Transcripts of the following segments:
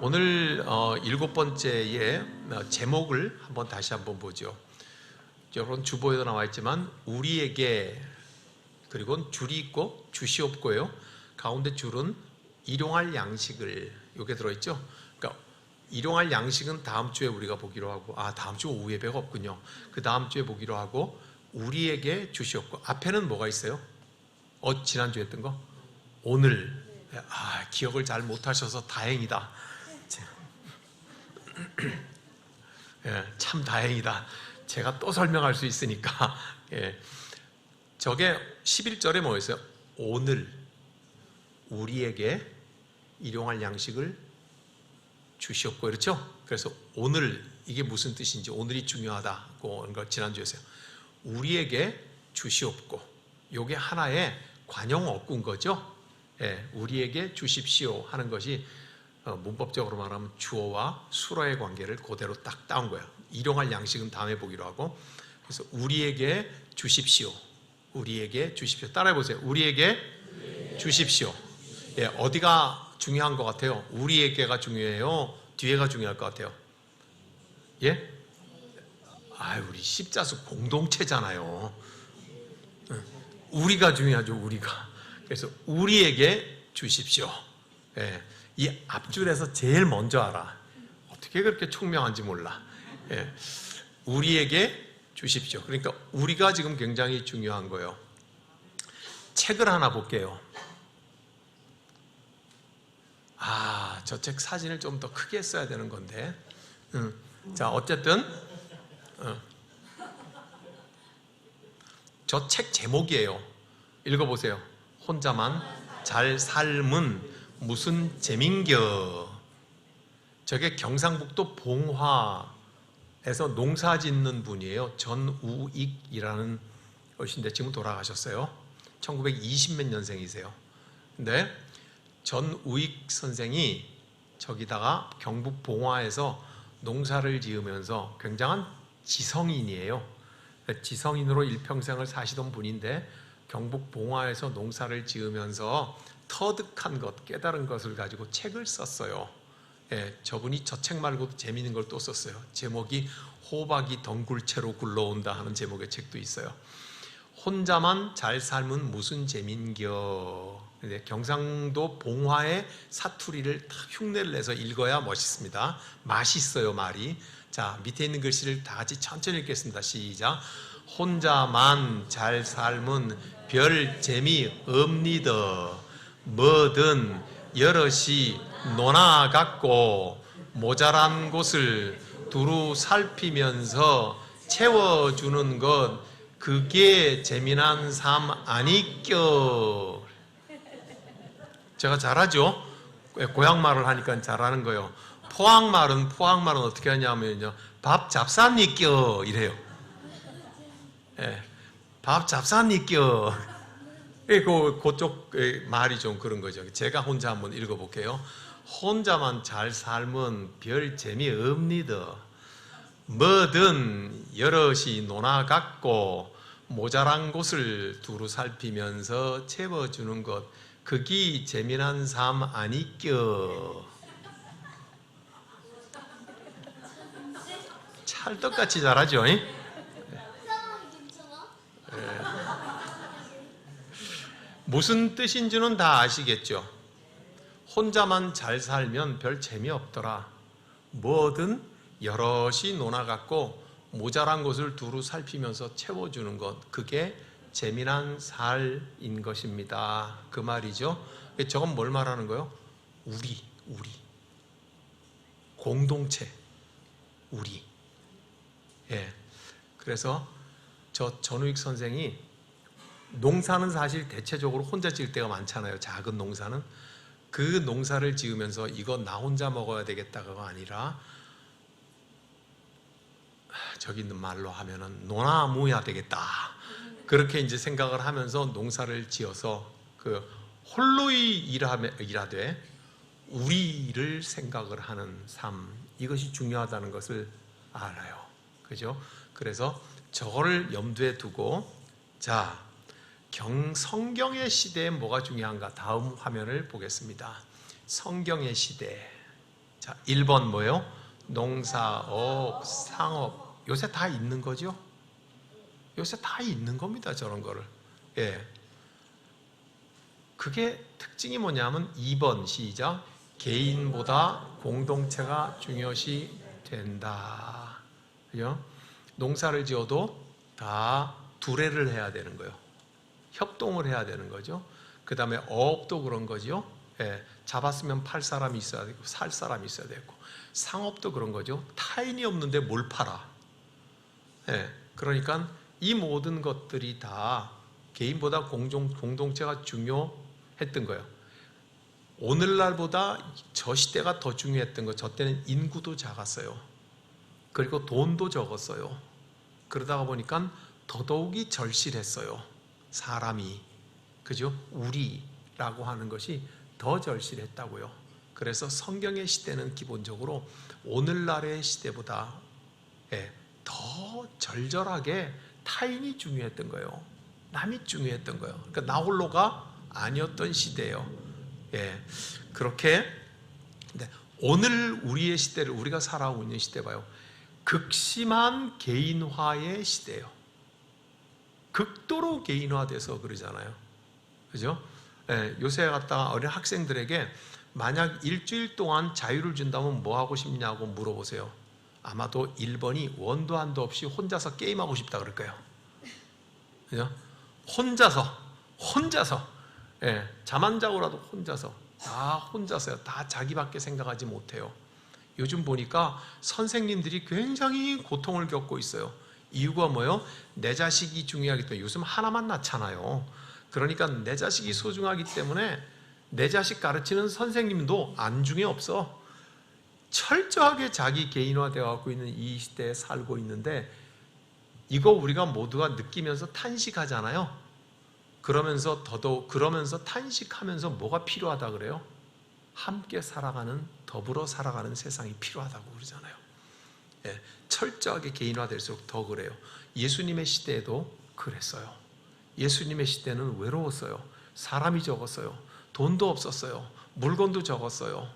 오늘 7번째의 제목을 다시 한번 보죠. 여러분 주보에도 나와 있지만 우리에게, 그리고 줄이 있고 주시 없고요. 가운데 줄은 일용할 양식을, 이게 들어있죠. 그러니까 일용할 양식은 다음 주에 우리가 보기로 하고, 다음 주 오후 예배가 없군요. 그 다음 주에 보기로 하고, 우리에게 주시옵고, 앞에는 뭐가 있어요? 지난주에 했던 거? 오늘. 기억을 잘 못하셔서 다행이다. 참 다행이다. 제가 또 설명할 수 있으니까. 저게 11절에 뭐였어요? 오늘 우리에게 일용할 양식을 주시옵고, 그렇죠? 그래서 오늘, 이게 무슨 뜻인지, 오늘이 중요하다고 하는 걸 지난주에 했어요. 우리에게 주시옵고, 요게 하나의 관용 어구인 거죠. 우리에게 주십시오 하는 것이 문법적으로 말하면 주어와 수어의 관계를 그대로 딱 따온 거예요. 일용할 양식은 다음에 보기로 하고, 그래서 우리에게 주십시오. 우리에게 주십시오. 따라해 보세요. 우리에게 주십시오. 어디가 중요한 것 같아요? 우리에게가 중요해요? 뒤에가 중요할 것 같아요? 우리 십자수 공동체잖아요. 우리가 중요하죠. 우리가. 그래서 우리에게 주십시오. 이 앞줄에서 제일 먼저 알아. 어떻게 그렇게 총명한지 몰라. 우리에게 주십시오. 그러니까 우리가 지금 굉장히 중요한 거예요. 책을 하나 볼게요. 저 책 사진을 좀 더 크게 써야 되는 건데. 자, 어쨌든 저 책 제목이에요. 읽어보세요. 혼자만 잘 삶은 무슨 재민겨. 저게 경상북도 봉화에서 농사 짓는 분이에요. 전우익이라는 것인데 지금 돌아가셨어요. 1920몇 년생이세요. 근데 전우익 선생이 저기다가 경북 봉화에서 농사를 지으면서 굉장한 지성인이에요. 지성인으로 일평생을 사시던 분인데 경북 봉화에서 농사를 지으면서 터득한 것, 깨달은 것을 가지고 책을 썼어요. 저분이 저 책 말고도 재미있는 걸 또 썼어요. 제목이 호박이 덩굴채로 굴러온다 하는 제목의 책도 있어요. 혼자만 잘 삶은 무슨 재민겨. 경상도 봉화의 사투리를 다 흉내를 내서 읽어야 멋있습니다. 맛있어요, 말이. 자, 밑에 있는 글씨를 다 같이 천천히 읽겠습니다. 시작. 혼자만 잘 삶은 별 재미 없니다. 뭐든 여럿이 논아 갖고 모자란 곳을 두루 살피면서 채워주는 것, 그게 재미난 삶 아니껴. 제가 잘하죠? 고향말을 하니까 잘하는 거예요. 포항말은 어떻게 하냐면요, 밥 잡사니껴 이래요. 밥 잡사니껴. 그쪽 말이 좀 그런 거죠. 제가 혼자 한번 읽어볼게요. 혼자만 잘 삶은 별 재미 없니다. 뭐든 여럿이 논아 갖고 모자란 곳을 두루 살피면서 채워주는 것, 그게 재미난 삶 아니껴. 찰떡같이 잘하죠? 무슨 뜻인지는 다 아시겠죠? 혼자만 잘 살면 별 재미없더라. 뭐든 여럿이 논아갖고 모자란 곳을 두루 살피면서 채워주는 것, 그게 재미난 살인 것입니다. 그 말이죠. 저건 뭘 말하는 거예요? 우리 공동체, 우리. 그래서 저 전우익 선생이 농사는 사실 대체적으로 혼자 지을 때가 많잖아요. 작은 농사는. 그 농사를 지으면서 이거 나 혼자 먹어야 되겠다가 아니라, 저기 있는 말로 하면은 논아무야 되겠다. 그렇게 이제 생각을 하면서 농사를 지어서 홀로 일하되 우리를 생각을 하는 삶, 이것이 중요하다는 것을 알아요. 그죠? 그래서 저거를 염두에 두고, 자, 성경의 시대에 뭐가 중요한가? 다음 화면을 보겠습니다. 성경의 시대. 자, 1번 뭐예요? 농사업, 상업. 요새 다 있는 거죠? 요새 다 있는 겁니다, 저런 거를. 예. 그게 특징이 뭐냐면 2번 시작. 개인보다 공동체가 중요시 된다. 그죠? 농사를 지어도 다 두레를 해야 되는 거예요. 협동을 해야 되는 거죠. 그 다음에 어업도 그런 거죠. 예, 잡았으면 팔 사람이 있어야 되고 살 사람이 있어야 되고, 상업도 그런 거죠. 타인이 없는데 뭘 팔아. 예, 그러니까 이 모든 것들이 다 개인보다 공동체가 중요했던 거예요. 오늘날보다 저 시대가 더 중요했던 거. 저 때는 인구도 작았어요. 그리고 돈도 적었어요. 그러다가 보니까 더더욱이 절실했어요. 사람이. 그죠? 우리라고 하는 것이 더 절실했다고요. 그래서 성경의 시대는 기본적으로 오늘날의 시대보다 더 절절하게 타인이 중요했던 거예요. 남이 중요했던 거예요. 그러니까 나 홀로가 아니었던 시대예요. 그렇게. 근데 오늘 우리의 시대를, 우리가 살아오고 있는 시대 봐요. 극심한 개인화의 시대예요. 극도로 개인화돼서 그러잖아요. 그죠? 요새 갖다가 어린 학생들에게 만약 일주일 동안 자유를 준다면 뭐 하고 싶냐고 물어보세요. 아마도 1번이 원도 한도 없이 혼자서 게임하고 싶다 그럴 거예요. 그죠? 혼자서 잠 안 자고라도 혼자서, 다 혼자서요. 다 자기밖에 생각하지 못해요. 요즘 보니까 선생님들이 굉장히 고통을 겪고 있어요. 이유가 뭐예요? 내 자식이 중요하기 때문에. 요즘 하나만 낳잖아요. 그러니까 내 자식이 소중하기 때문에 내 자식 가르치는 선생님도 안중에 없어. 철저하게 자기 개인화되어 갖고 있는 이 시대에 살고 있는데, 이거 우리가 모두가 느끼면서 탄식하잖아요. 그러면서 탄식하면서 뭐가 필요하다 그래요? 함께 살아가는, 더불어 살아가는 세상이 필요하다고 그러잖아요. 철저하게 개인화될수록 더 그래요. 예수님의 시대에도 그랬어요. 예수님의 시대는 외로웠어요. 사람이 적었어요. 돈도 없었어요. 물건도 적었어요.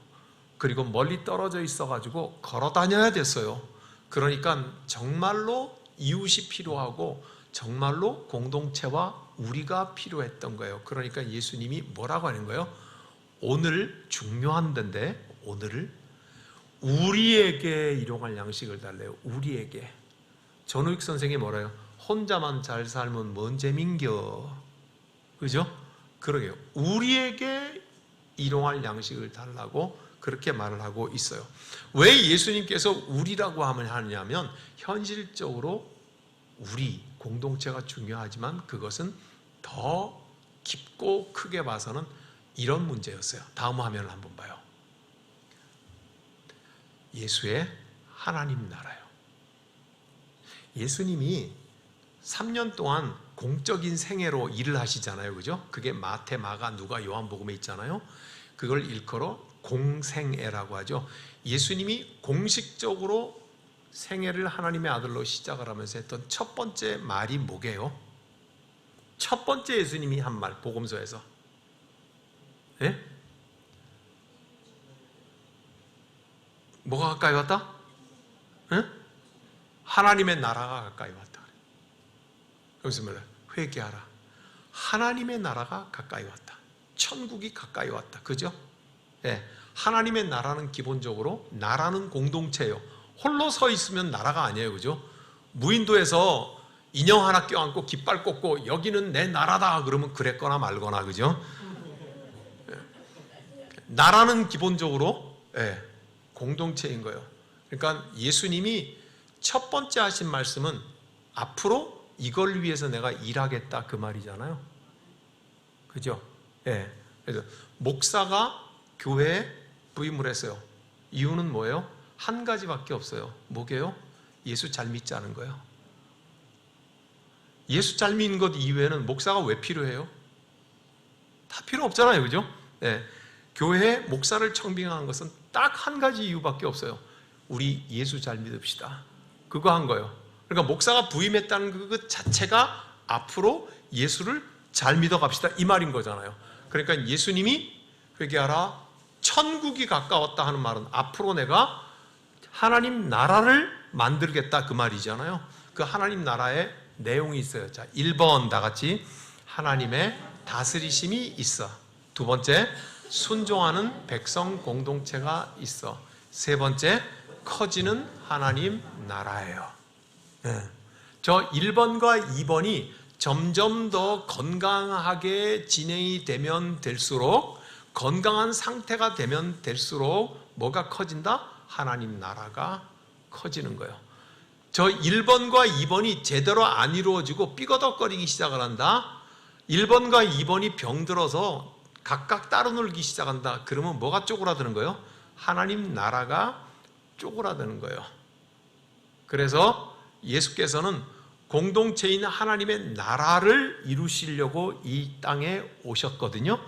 그리고 멀리 떨어져 있어가지고 걸어 다녀야 됐어요. 그러니까 정말로 이웃이 필요하고 정말로 공동체와 우리가 필요했던 거예요. 그러니까 예수님이 뭐라고 하는 거예요? 오늘 중요한 데인데, 오늘을 우리에게 일용할 양식을 달래요. 우리에게. 전우익 선생이 뭐라요? 혼자만 잘 살면 뭔 재민겨. 그죠? 그러게요. 우리에게 일용할 양식을 달라고 그렇게 말을 하고 있어요. 왜 예수님께서 우리라고 하냐면, 현실적으로 우리 공동체가 중요하지만 그것은 더 깊고 크게 봐서는 이런 문제였어요. 다음 화면을 한번 봐요. 예수의 하나님 나라요. 예수님이 3년 동안 공적인 생애로 일을 하시잖아요. 그죠? 그게 마태, 마가, 누가, 요한복음에 있잖아요. 그걸 일컬어 공생애라고 하죠. 예수님이 공식적으로 생애를 하나님의 아들로 시작을 하면서 했던 첫 번째 말이 뭐게요? 첫 번째 예수님이 한 말, 복음서에서. 뭐가 가까이 왔다? 하나님의 나라가 가까이 왔다. 여기서 뭐래? 회개하라. 하나님의 나라가 가까이 왔다. 천국이 가까이 왔다. 그죠? 하나님의 나라는 기본적으로, 나라는 공동체예요. 홀로 서 있으면 나라가 아니에요. 그죠? 무인도에서 인형 하나 껴안고 깃발 꽂고 여기는 내 나라다 그러면 그랬거나 말거나. 그죠? 나라는 기본적으로 공동체인 거예요. 그러니까 예수님이 첫 번째 하신 말씀은 앞으로 이걸 위해서 내가 일하겠다 그 말이잖아요. 그죠? 그래서 목사가 교회에 부임을 했어요. 이유는 뭐예요? 한 가지밖에 없어요. 뭐게요? 예수 잘 믿자는 거예요. 예수 잘 믿는 것 이외에는 목사가 왜 필요해요? 다 필요 없잖아요. 그죠? 교회에 목사를 청빙하는 것은 딱 한 가지 이유밖에 없어요. 우리 예수 잘 믿읍시다. 그거 한 거예요. 그러니까 목사가 부임했다는 그 자체가 앞으로 예수를 잘 믿어갑시다 이 말인 거잖아요. 그러니까 예수님이 회개하라, 천국이 가까웠다 하는 말은 앞으로 내가 하나님 나라를 만들겠다 그 말이잖아요. 그 하나님 나라의 내용이 있어요. 자, 1번 다 같이 하나님의 다스리심이 있어. 두 번째, 순종하는 백성 공동체가 있어. 세 번째, 커지는 하나님 나라예요. 네. 저 1번과 2번이 점점 더 건강하게 진행이 되면 될수록, 건강한 상태가 되면 될수록 뭐가 커진다? 하나님 나라가 커지는 거예요. 저 1번과 2번이 제대로 안 이루어지고 삐거덕거리기 시작을 한다. 1번과 2번이 병들어서 각각 따로 놀기 시작한다. 그러면 뭐가 쪼그라드는 거예요? 하나님 나라가 쪼그라드는 거예요. 그래서 예수께서는 공동체인 하나님의 나라를 이루시려고 이 땅에 오셨거든요.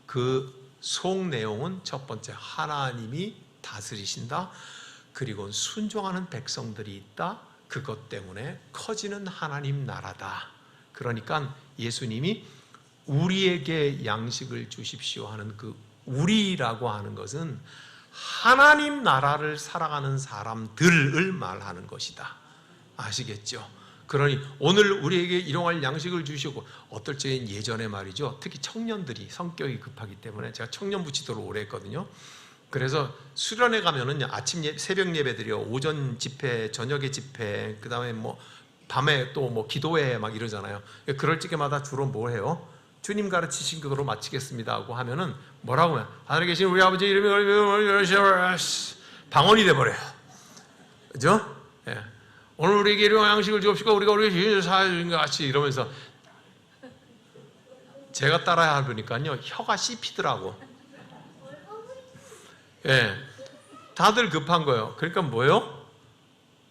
그 속 내용은 첫 번째, 하나님이 다스리신다. 그리고 순종하는 백성들이 있다. 그것 때문에 커지는 하나님 나라다. 그러니까 예수님이 우리에게 양식을 주십시오 하는 그 우리라고 하는 것은 하나님 나라를 살아가는 사람들을 말하는 것이다. 아시겠죠? 그러니 오늘 우리에게 일용할 양식을 주시고, 어떨 때는 예전에 말이죠, 특히 청년들이 성격이 급하기 때문에 제가 청년 부치도록 오래 했거든요. 그래서 수련회 가면은 아침 새벽 예배드려, 오전 집회, 저녁에 집회, 그 다음에 뭐 밤에 또 뭐 기도회 막 이러잖아요. 그럴 때마다 주로 뭐 해요? 주님 가르치신 그대로 마치겠습니다 하고 하면은 뭐라고 하면, 하늘에 계신 우리 아버지 이름이 방언이 돼버려요. 그죠? 예. 오늘 우리에게 일용할 양식을 주옵시고 우리가 우리에게 사해준 것 같이 이러면서 제가 따라야 하니까요 혀가 씹히더라고. 예, 다들 급한 거예요. 그러니까 뭐예요?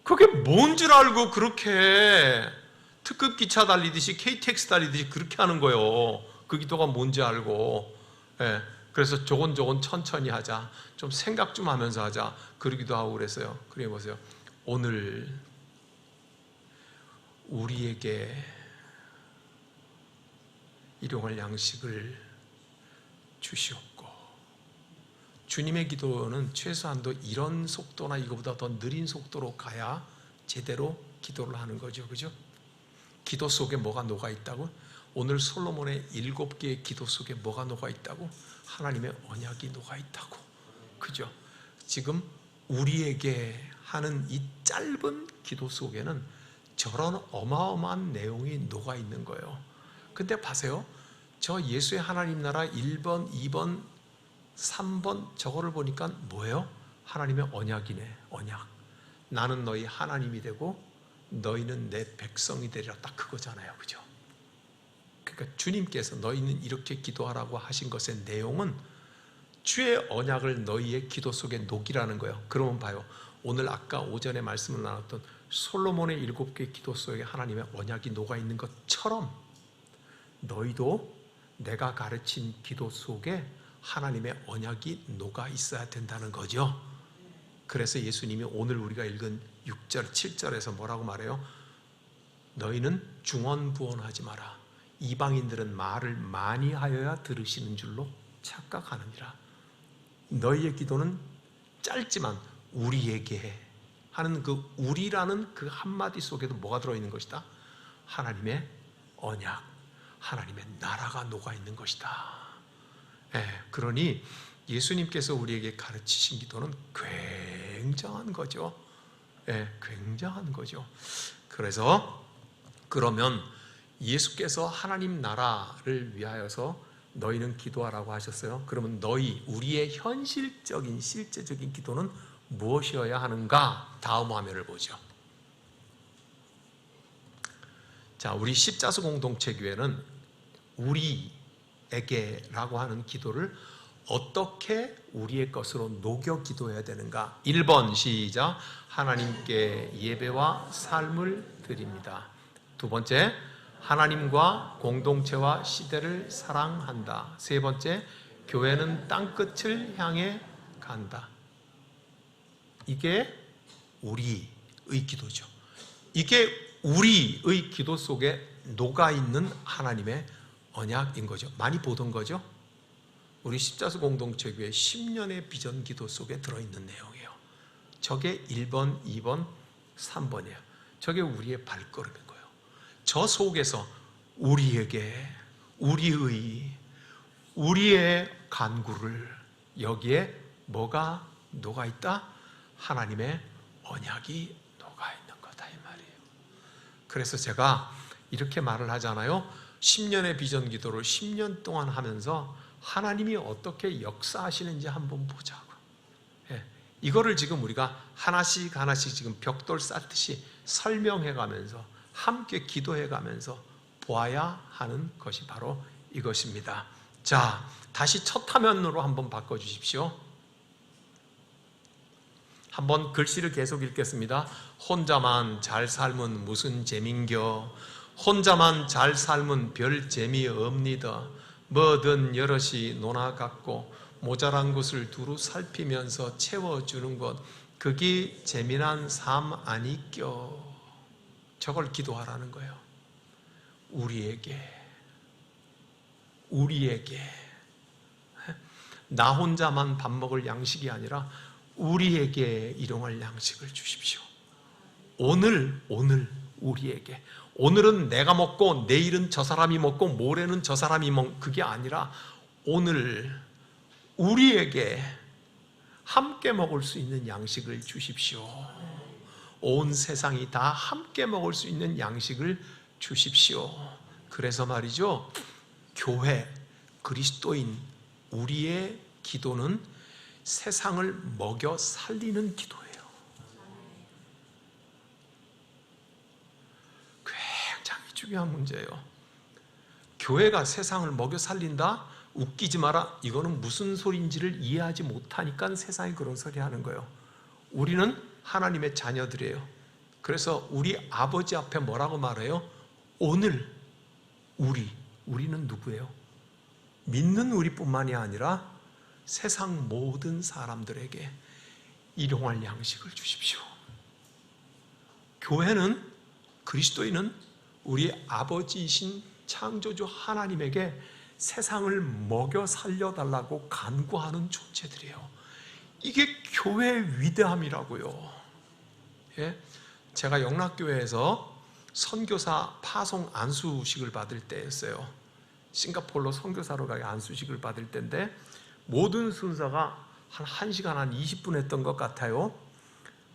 그게 뭔 줄 알고 그렇게 특급 기차 달리듯이 KTX 달리듯이 그렇게 하는 거예요. 그 기도가 뭔지 알고. 예, 그래서 조곤조곤 천천히 하자, 좀 생각 좀 하면서 하자, 그러기도 하고 그랬어요. 그래 보세요. 오늘 우리에게 일용할 양식을 주시옵고, 주님의 기도는 최소한도 이런 속도나 이거보다 더 느린 속도로 가야 제대로 기도를 하는 거죠. 그죠? 기도 속에 뭐가 녹아 있다고? 오늘 솔로몬의 7개의 기도 속에 뭐가 녹아 있다고? 하나님의 언약이 녹아 있다고. 그죠? 지금 우리에게 하는 이 짧은 기도 속에는 저런 어마어마한 내용이 녹아 있는 거예요. 근데 봐세요. 저 예수의 하나님 나라 1번, 2번, 3번 저거를 보니까 뭐예요? 하나님의 언약이네. 언약. 나는 너희 하나님이 되고 너희는 내 백성이 되리라. 딱 그거잖아요. 그죠? 그러니까 주님께서 너희는 이렇게 기도하라고 하신 것의 내용은 주의 언약을 너희의 기도 속에 녹이라는 거예요. 그러면 봐요. 오늘 아까 오전에 말씀을 나눴던 솔로몬의 7개의 기도 속에 하나님의 언약이 녹아있는 것처럼 너희도 내가 가르친 기도 속에 하나님의 언약이 녹아 있어야 된다는 거죠. 그래서 예수님이 오늘 우리가 읽은 6절, 7절에서 뭐라고 말해요? 너희는 중언부언하지 마라. 이방인들은 말을 많이 하여야 들으시는 줄로 착각하느니라. 너희의 기도는 짧지만 우리에게 하는 그 우리라는 그 한마디 속에도 뭐가 들어있는 것이다? 하나님의 언약, 하나님의 나라가 녹아있는 것이다. 그러니 예수님께서 우리에게 가르치신 기도는 굉장한 거죠. 굉장한 거죠. 그래서 그러면 예수께서 하나님 나라를 위하여서 너희는 기도하라고 하셨어요. 그러면 우리의 현실적인 실제적인 기도는 무엇이어야 하는가? 다음 화면을 보죠. 자, 우리 십자수 공동체 교회는 우리에게라고 하는 기도를 어떻게 우리의 것으로 녹여 기도해야 되는가? 1번 시작. 하나님께 예배와 삶을 드립니다. 두 번째, 하나님과 공동체와 시대를 사랑한다. 세 번째, 교회는 땅끝을 향해 간다. 이게 우리의 기도죠. 이게 우리의 기도 속에 녹아있는 하나님의 언약인 거죠. 많이 보던 거죠. 우리 십자수 공동체교회 10년의 비전 기도 속에 들어있는 내용이에요. 저게 1번, 2번, 3번이에요. 저게 우리의 발걸음인 거예요. 저 속에서 우리에게 우리의 간구를, 여기에 뭐가 녹아있다? 하나님의 언약이 녹아있는 거다, 이 말이에요. 그래서 제가 이렇게 말을 하잖아요. 10년의 비전 기도를 10년 동안 하면서 하나님이 어떻게 역사하시는지 한번 보자고. 이거를 지금 우리가 하나씩 지금 벽돌 쌓듯이 설명해 가면서 함께 기도해 가면서 보아야 하는 것이 바로 이것입니다. 자, 다시 첫 화면으로 한번 바꿔 주십시오. 한번 글씨를 계속 읽겠습니다. 혼자만 잘 살면 무슨 재민겨? 혼자만 잘 살면 별 재미없니다. 뭐든 여럿이 논아 갖고 모자란 것을 두루 살피면서 채워주는 것, 그게 재미난 삶 아니껴. 저걸 기도하라는 거예요. 우리에게 나 혼자만 밥 먹을 양식이 아니라 우리에게 일용할 양식을 주십시오. 오늘 우리에게. 오늘은 내가 먹고 내일은 저 사람이 먹고 모레는 저 사람이 먹고, 그게 아니라 오늘 우리에게 함께 먹을 수 있는 양식을 주십시오. 온 세상이 다 함께 먹을 수 있는 양식을 주십시오. 그래서 말이죠, 교회, 그리스도인, 우리의 기도는 세상을 먹여 살리는 기도예요. 굉장히 중요한 문제예요. 교회가 세상을 먹여 살린다? 웃기지 마라. 이거는 무슨 소리인지를 이해하지 못하니까 세상이 그런 소리 하는 거예요. 우리는 하나님의 자녀들이에요. 그래서 우리 아버지 앞에 뭐라고 말해요? 오늘 우리는 누구예요? 믿는 우리뿐만이 아니라 세상 모든 사람들에게 일용할 양식을 주십시오. 교회는, 그리스도인은 우리 아버지이신 창조주 하나님에게 세상을 먹여 살려달라고 간구하는 존재들이에요. 이게 교회의 위대함이라고요. 예? 제가 영락교회에서 선교사 파송 안수식을 받을 때였어요. 싱가포르로 선교사로 가게 안수식을 받을 때인데 모든 순서가 한 1시간 한 20분 했던 것 같아요.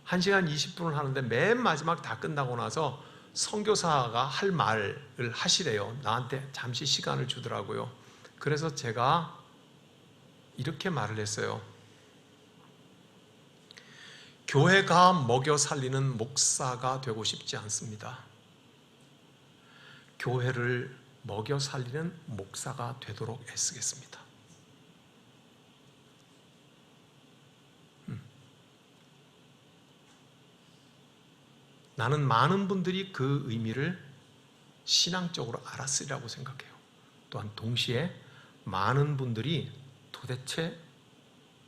1시간 20분을 하는데 맨 마지막 다 끝나고 나서 선교사가 할 말을 하시래요. 나한테 잠시 시간을 주더라고요. 그래서 제가 이렇게 말을 했어요. 교회가 먹여 살리는 목사가 되고 싶지 않습니다. 교회를 먹여 살리는 목사가 되도록 애쓰겠습니다. 나는 많은 분들이 그 의미를 신앙적으로 알았으리라고 생각해요. 또한 동시에 많은 분들이 도대체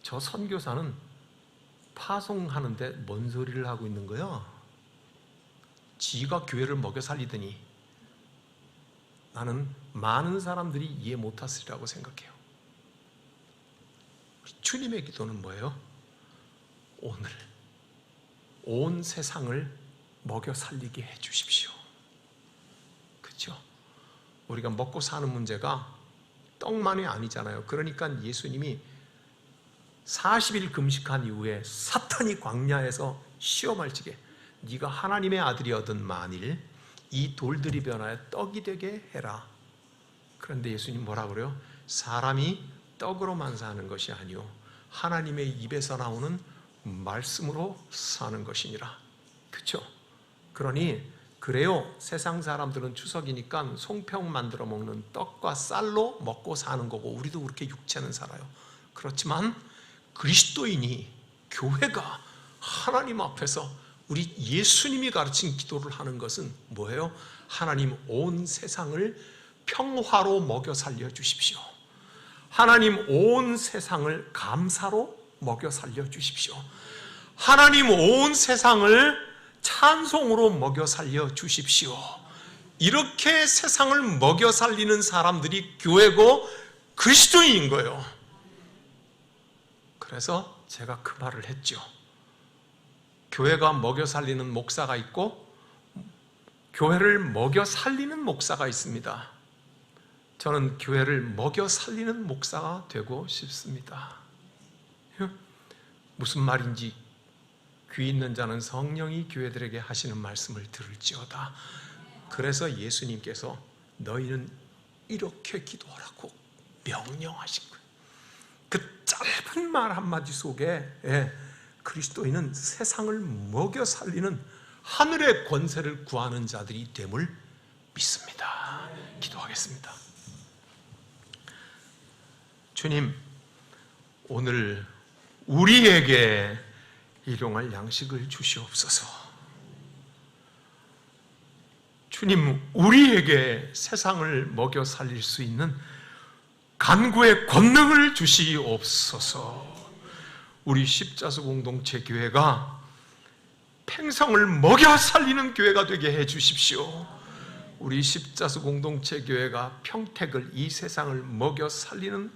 저 선교사는 파송하는데 뭔 소리를 하고 있는 거야? 지가 교회를 먹여 살리더니, 나는 많은 사람들이 이해 못하시리라고 생각해요. 주님의 기도는 뭐예요? 오늘 온 세상을 먹여 살리게 해 주십시오. 그렇죠? 우리가 먹고 사는 문제가 떡만이 아니잖아요. 그러니까 예수님이 40일 금식한 이후에 사탄이 광야에서 시험을 치게, 네가 하나님의 아들이거든 만일 이 돌들이 변하여 떡이 되게 해라. 그런데 예수님 뭐라 그래요? 사람이 떡으로만 사는 것이 아니요 하나님의 입에서 나오는 말씀으로 사는 것이니라. 그렇죠? 그러니 그래요. 세상 사람들은 추석이니까 송편 만들어 먹는 떡과 쌀로 먹고 사는 거고 우리도 그렇게 육체는 살아요. 그렇지만 그리스도인이, 교회가 하나님 앞에서 우리 예수님이 가르친 기도를 하는 것은 뭐예요? 하나님 온 세상을 평화로 먹여 살려 주십시오. 하나님 온 세상을 감사로 먹여 살려 주십시오. 하나님 온 세상을 찬송으로 먹여 살려 주십시오. 이렇게 세상을 먹여 살리는 사람들이 교회고 그리스도인인 거예요. 그래서 제가 그 말을 했죠. 교회가 먹여 살리는 목사가 있고 교회를 먹여 살리는 목사가 있습니다. 저는 교회를 먹여 살리는 목사가 되고 싶습니다. 무슨 말인지 귀 있는 자는 성령이 교회들에게 하시는 말씀을 들을지어다. 그래서 예수님께서 너희는 이렇게 기도하라고 명령하신 거예요. 그 짧은 말 한마디 속에 그리스도인은 세상을 먹여 살리는 하늘의 권세를 구하는 자들이 됨을 믿습니다. 기도하겠습니다. 주님, 오늘 우리에게 일용할 양식을 주시옵소서. 주님, 우리에게 세상을 먹여 살릴 수 있는 간구의 권능을 주시옵소서. 우리 십자수 공동체 교회가 팽성을 먹여 살리는 교회가 되게 해 주십시오. 우리 십자수 공동체 교회가 평택을, 이 세상을 먹여 살리는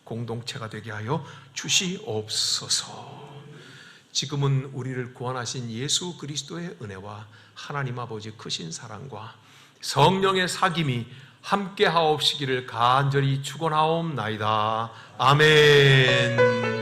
공동체가 되게 하여 주시옵소서. 지금은 우리를 구원하신 예수 그리스도의 은혜와 하나님 아버지 크신 사랑과 성령의 사귐이 함께 하옵시기를 간절히 축원하옵나이다. 아멘.